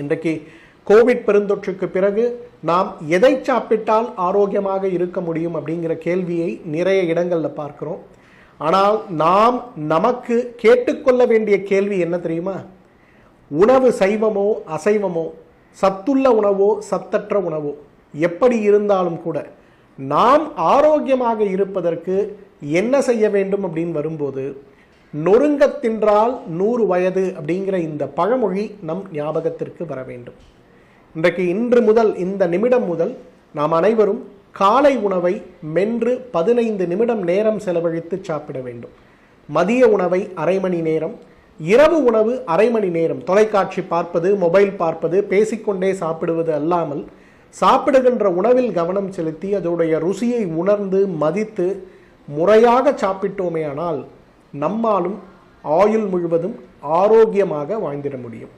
இன்றைக்கு கோவிட் பெருந்தொற்றுக்கு பிறகு நாம் எதை சாப்பிட்டால் ஆரோக்கியமாக இருக்க முடியும் அப்படிங்கிற கேள்வியை நிறைய இடங்களில் பார்க்கிறோம். ஆனால் நாம் நமக்கு கேட்டுக்கொள்ள வேண்டிய கேள்வி என்ன தெரியுமா? உணவு சைவமோ அசைவமோ, சத்துள்ள உணவோ சத்தற்ற உணவோ எப்படி இருந்தாலும் கூட நாம் ஆரோக்கியமாக இருப்பதற்கு என்ன செய்ய வேண்டும் அப்படின்னு வரும்போது, நொறுங்க தின்றால் 100 வயது அப்படிங்கிற இந்த பழமொழி நம் ஞாபகத்திற்கு வர வேண்டும். இன்றைக்கு இன்று முதல், இந்த நிமிடம் முதல் நாம் அனைவரும் காலை உணவை மென்று 15 நிமிடம் நேரம் செலவழித்து சாப்பிட வேண்டும். மதிய உணவை அரை மணி நேரம், இரவு உணவு அரை மணி நேரம். தொலைக்காட்சி பார்ப்பது, மொபைல் பார்ப்பது, பேசிக்கொண்டே சாப்பிடுவது அல்லாமல் சாப்பிடுகின்ற உணவில் கவனம் செலுத்தி அதோடைய ருசியை உணர்ந்து மதித்து முறையாக சாப்பிட்டோமே ஆனால் நம்மாலும் ஆயுள் முழுவதும் ஆரோக்கியமாக வாழ்ந்திட முடியும்.